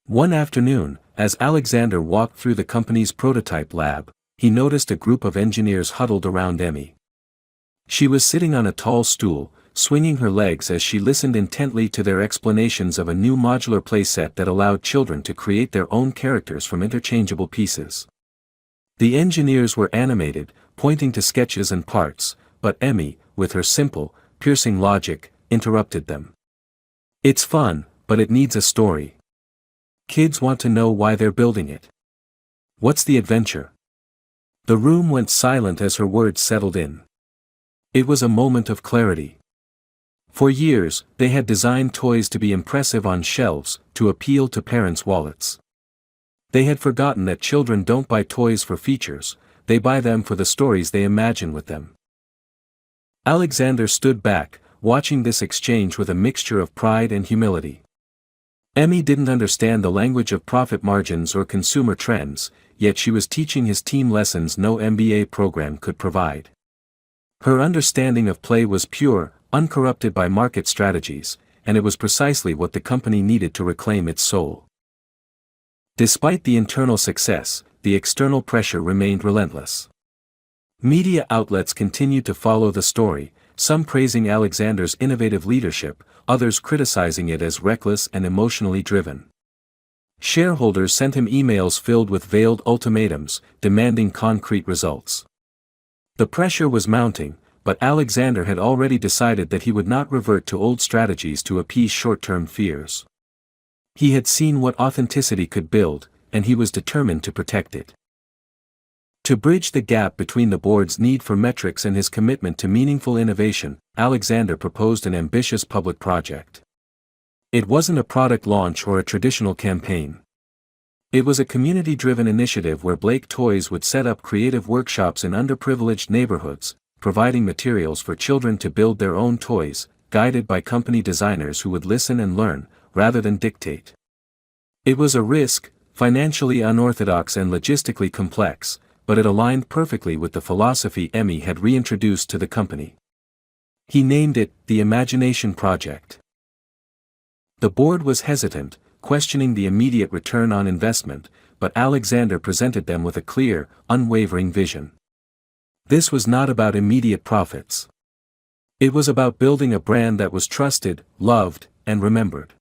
One afternoon, as Alexander walked through the company's prototype lab, he noticed a group of engineers huddled around Emmy. She was sitting on a tall stool, swinging her legs as she listened intently to their explanations of a new modular playset that allowed children to create their own characters from interchangeable pieces. The engineers were animated, pointing to sketches and parts, but Emmy, with her simple, piercing logic, interrupted them. "It's fun, but it needs a story. Kids want to know why they're building it. What's the adventure?" The room went silent as her words settled in. It was a moment of clarity. For years, they had designed toys to be impressive on shelves, to appeal to parents' wallets. They had forgotten that children don't buy toys for features, they buy them for the stories they imagine with them. Alexander stood back, watching this exchange with a mixture of pride and humility. Emmy didn't understand the language of profit margins or consumer trends, yet she was teaching his team lessons no MBA program could provide. Her understanding of play was pure, uncorrupted by market strategies, and it was precisely what the company needed to reclaim its soul. Despite the internal success, the external pressure remained relentless. Media outlets continued to follow the story, some praising Alexander's innovative leadership, others criticizing it as reckless and emotionally driven. Shareholders sent him emails filled with veiled ultimatums, demanding concrete results. The pressure was mounting, but Alexander had already decided that he would not revert to old strategies to appease short-term fears. He had seen what authenticity could build, and he was determined to protect it. To bridge the gap between the board's need for metrics and his commitment to meaningful innovation, Alexander proposed an ambitious public project. It wasn't a product launch or a traditional campaign. It was a community-driven initiative where Blake Toys would set up creative workshops in underprivileged neighborhoods, providing materials for children to build their own toys, guided by company designers who would listen and learn, rather than dictate. It was a risk, financially unorthodox and logistically complex, but it aligned perfectly with the philosophy Emmy had reintroduced to the company. He named it the Imagination Project. The board was hesitant, questioning the immediate return on investment, but Alexander presented them with a clear, unwavering vision. This was not about immediate profits. It was about building a brand that was trusted, loved, and remembered.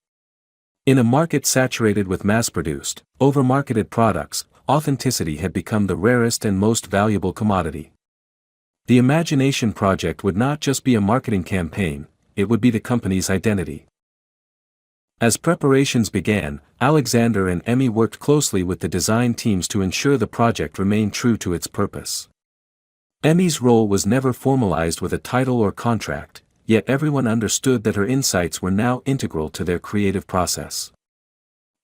In a market saturated with mass-produced, over-marketed products, authenticity had become the rarest and most valuable commodity. The Imagination Project would not just be a marketing campaign, it would be the company's identity. As preparations began, Alexander and Emmy worked closely with the design teams to ensure the project remained true to its purpose. Emmy's role was never formalized with a title or contract, yet everyone understood that her insights were now integral to their creative process.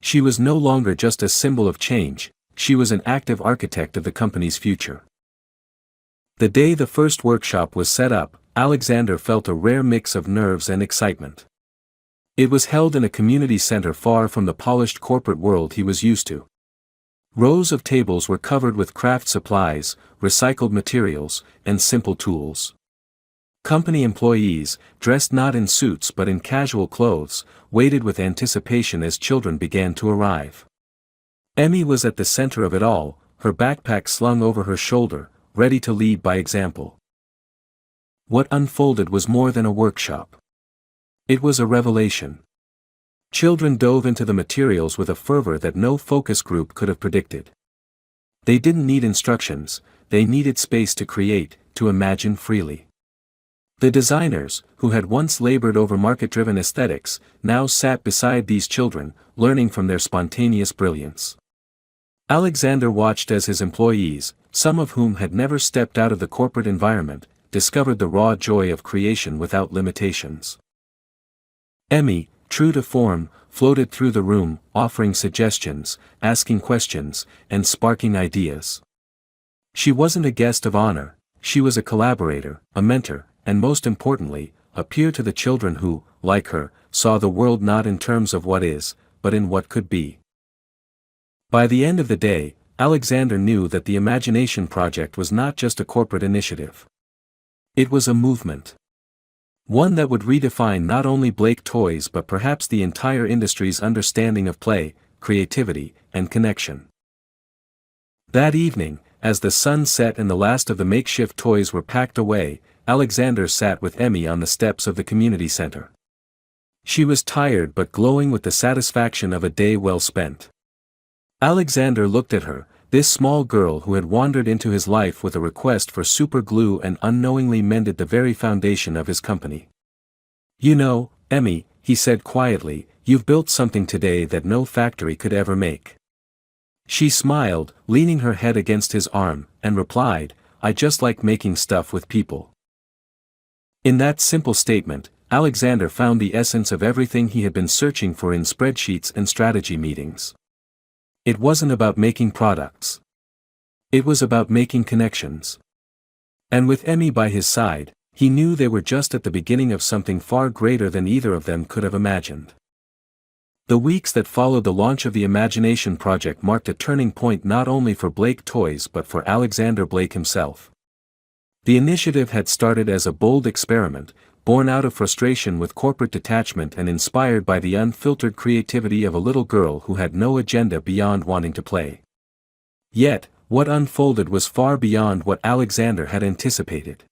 She was no longer just a symbol of change, she was an active architect of the company's future. The day the first workshop was set up, Alexander felt a rare mix of nerves and excitement. It was held in a community center far from the polished corporate world he was used to. Rows of tables were covered with craft supplies, recycled materials, and simple tools. Company employees, dressed not in suits but in casual clothes, waited with anticipation as children began to arrive. Emmy was at the center of it all, her backpack slung over her shoulder, ready to lead by example. What unfolded was more than a workshop. It was a revelation. Children dove into the materials with a fervor that no focus group could have predicted. They didn't need instructions, they needed space to create, to imagine freely. The designers, who had once labored over market-driven aesthetics, now sat beside these children, learning from their spontaneous brilliance. Alexander watched as his employees, some of whom had never stepped out of the corporate environment, discovered the raw joy of creation without limitations. Emmy, true to form, floated through the room, offering suggestions, asking questions, and sparking ideas. She wasn't a guest of honor, she was a collaborator, a mentor, and most importantly, a peer to the children who, like her, saw the world not in terms of what is, but in what could be. By the end of the day, Alexander knew that the Imagination Project was not just a corporate initiative. It was a movement. One that would redefine not only Blake Toys but perhaps the entire industry's understanding of play, creativity, and connection. That evening, as the sun set and the last of the makeshift toys were packed away, Alexander sat with Emmy on the steps of the community center. She was tired but glowing with the satisfaction of a day well spent. Alexander looked at her, this small girl who had wandered into his life with a request for super glue and unknowingly mended the very foundation of his company. "You know, Emmy," he said quietly, "you've built something today that no factory could ever make." She smiled, leaning her head against his arm, and replied, "I just like making stuff with people." In that simple statement, Alexander found the essence of everything he had been searching for in spreadsheets and strategy meetings. It wasn't about making products. It was about making connections. And with Emmy by his side, he knew they were just at the beginning of something far greater than either of them could have imagined. The weeks that followed the launch of the Imagination Project marked a turning point not only for Blake Toys but for Alexander Blake himself. The initiative had started as a bold experiment, born out of frustration with corporate detachment and inspired by the unfiltered creativity of a little girl who had no agenda beyond wanting to play. Yet, what unfolded was far beyond what Alexander had anticipated.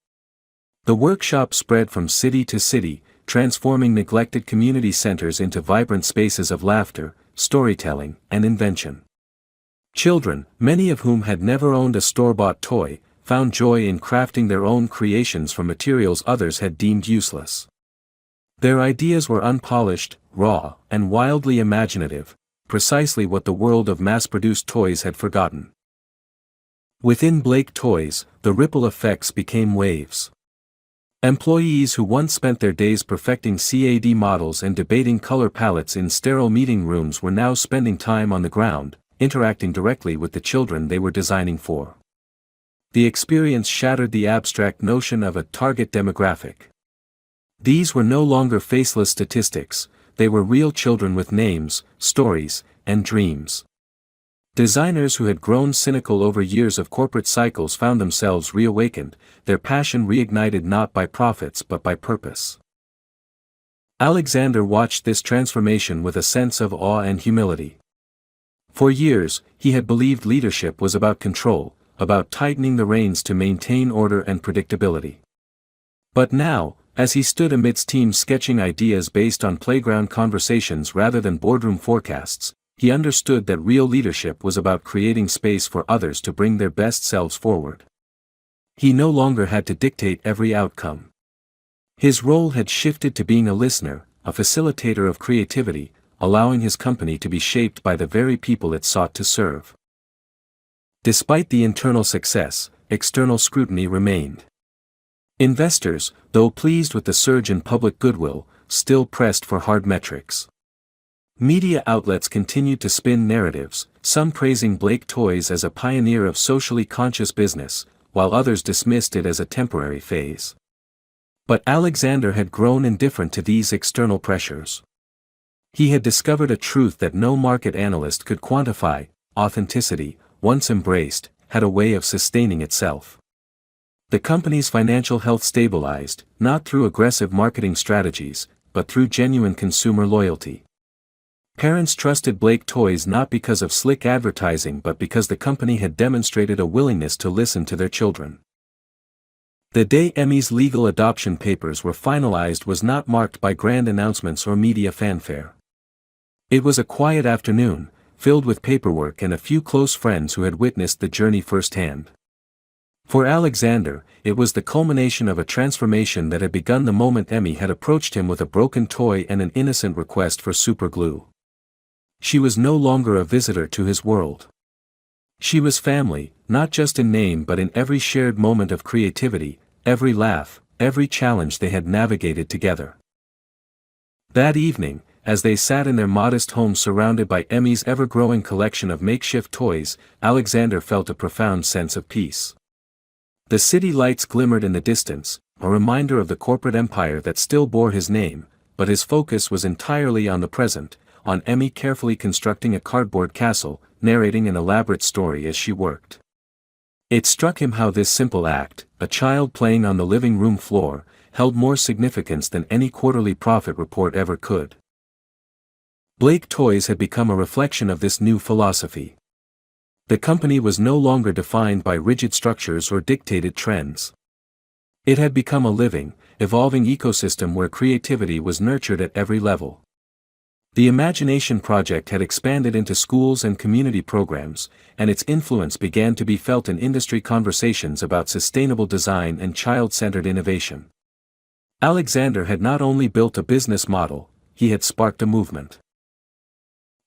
The workshop spread from city to city, transforming neglected community centers into vibrant spaces of laughter, storytelling, and invention. Children, many of whom had never owned a store-bought toy, found joy in crafting their own creations from materials others had deemed useless. Their ideas were unpolished, raw, and wildly imaginative, precisely what the world of mass-produced toys had forgotten. Within Blake Toys, the ripple effects became waves. Employees who once spent their days perfecting CAD models and debating color palettes in sterile meeting rooms were now spending time on the ground, interacting directly with the children they were designing for. The experience shattered the abstract notion of a target demographic. These were no longer faceless statistics, they were real children with names, stories, and dreams. Designers who had grown cynical over years of corporate cycles found themselves reawakened, their passion reignited not by profits but by purpose. Alexander watched this transformation with a sense of awe and humility. For years, he had believed leadership was about control, about tightening the reins to maintain order and predictability. But now, as he stood amidst teams sketching ideas based on playground conversations rather than boardroom forecasts, he understood that real leadership was about creating space for others to bring their best selves forward. He no longer had to dictate every outcome. His role had shifted to being a listener, a facilitator of creativity, allowing his company to be shaped by the very people it sought to serve. Despite the internal success, external scrutiny remained. Investors, though pleased with the surge in public goodwill, still pressed for hard metrics. Media outlets continued to spin narratives, some praising Blake Toys as a pioneer of socially conscious business, while others dismissed it as a temporary phase. But Alexander had grown indifferent to these external pressures. He had discovered a truth that no market analyst could quantify: authenticity, once embraced, had a way of sustaining itself. The company's financial health stabilized, not through aggressive marketing strategies, but through genuine consumer loyalty. Parents trusted Blake Toys not because of slick advertising but because the company had demonstrated a willingness to listen to their children. The day Emmy's legal adoption papers were finalized was not marked by grand announcements or media fanfare. It was a quiet afternoon, filled with paperwork and a few close friends who had witnessed the journey firsthand. For Alexander, it was the culmination of a transformation that had begun the moment Emmy had approached him with a broken toy and an innocent request for super glue. She was no longer a visitor to his world. She was family, not just in name but in every shared moment of creativity, every laugh, every challenge they had navigated together. That evening, as they sat in their modest home surrounded by Emmy's ever-growing collection of makeshift toys, Alexander felt a profound sense of peace. The city lights glimmered in the distance, a reminder of the corporate empire that still bore his name, but his focus was entirely on the present, on Emmy carefully constructing a cardboard castle, narrating an elaborate story as she worked. It struck him how this simple act, a child playing on the living room floor, held more significance than any quarterly profit report ever could. Blake Toys had become a reflection of this new philosophy. The company was no longer defined by rigid structures or dictated trends. It had become a living, evolving ecosystem where creativity was nurtured at every level. The Imagination Project had expanded into schools and community programs, and its influence began to be felt in industry conversations about sustainable design and child-centered innovation. Alexander had not only built a business model, he had sparked a movement.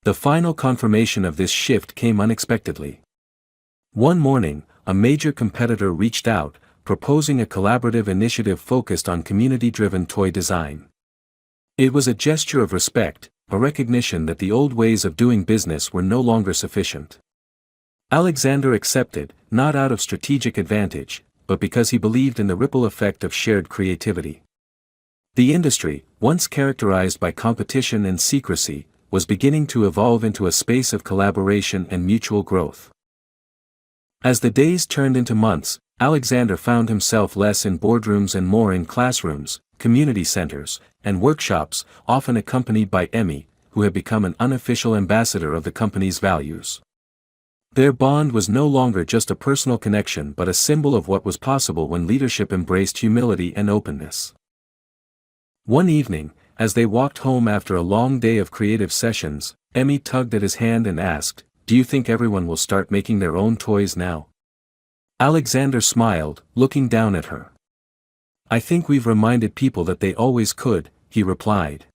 The final confirmation of this shift came unexpectedly. One morning, a major competitor reached out, proposing a collaborative initiative focused on community-driven toy design. It was a gesture of respect, a recognition that the old ways of doing business were no longer sufficient. Alexander accepted, not out of strategic advantage, but because he believed in the ripple effect of shared creativity. The industry, once characterized by competition and secrecy, was beginning to evolve into a space of collaboration and mutual growth. As the days turned into months, Alexander found himself less in boardrooms and more in classrooms, community centers, and workshops, often accompanied by Emmy, who had become an unofficial ambassador of the company's values. Their bond was no longer just a personal connection but a symbol of what was possible when leadership embraced humility and openness. One evening, as they walked home after a long day of creative sessions, Emmy tugged at his hand and asked, "Do you think everyone will start making their own toys now?" Alexander smiled, looking down at her. "I think we've reminded people that they always could," he replied.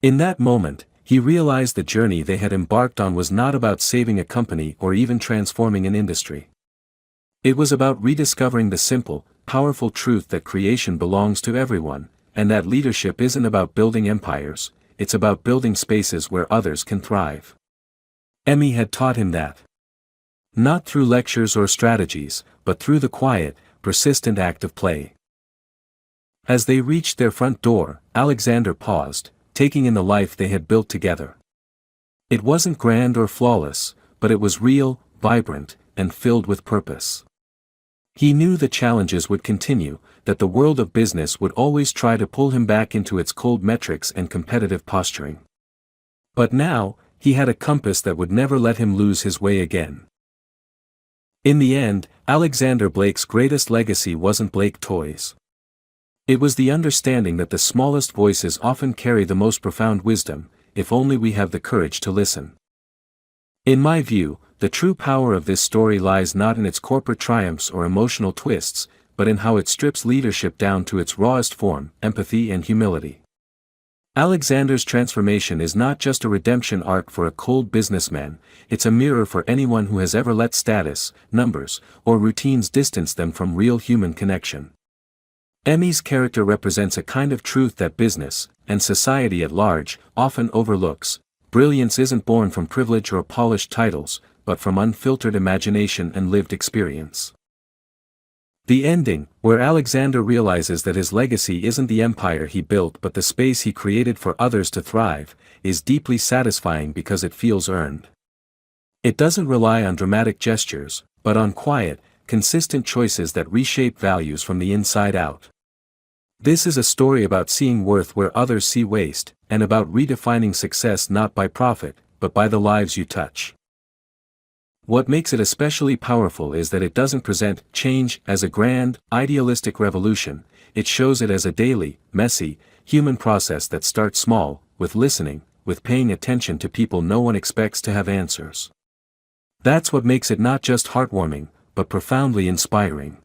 In that moment, he realized the journey they had embarked on was not about saving a company or even transforming an industry. It was about rediscovering the simple, powerful truth that creation belongs to everyone, and that leadership isn't about building empires, it's about building spaces where others can thrive. Emmy had taught him that. Not through lectures or strategies, but through the quiet, persistent act of play. As they reached their front door, Alexander paused, taking in the life they had built together. It wasn't grand or flawless, but it was real, vibrant, and filled with purpose. He knew the challenges would continue, that the world of business would always try to pull him back into its cold metrics and competitive posturing. But now, he had a compass that would never let him lose his way again. In the end, Alexander Blake's greatest legacy wasn't Blake Toys. It was the understanding that the smallest voices often carry the most profound wisdom, if only we have the courage to listen. In my view, The true power of this story lies not in its corporate triumphs or emotional twists, but in how it strips leadership down to its rawest form, empathy and humility. Alexander's transformation is not just a redemption arc for a cold businessman, it's a mirror for anyone who has ever let status, numbers, or routines distance them from real human connection. Emmy's character represents a kind of truth that business, and society at large, often overlooks. Brilliance isn't born from privilege or polished titles, but from unfiltered imagination and lived experience. The ending, where Alexander realizes that his legacy isn't the empire he built but the space he created for others to thrive, is deeply satisfying because it feels earned. It doesn't rely on dramatic gestures, but on quiet, consistent choices that reshape values from the inside out. This is a story about seeing worth where others see waste, and about redefining success not by profit, but by the lives you touch. What makes it especially powerful is that it doesn't present change as a grand, idealistic revolution, it shows it as a daily, messy, human process that starts small, with listening, with paying attention to people no one expects to have answers. That's what makes it not just heartwarming, but profoundly inspiring.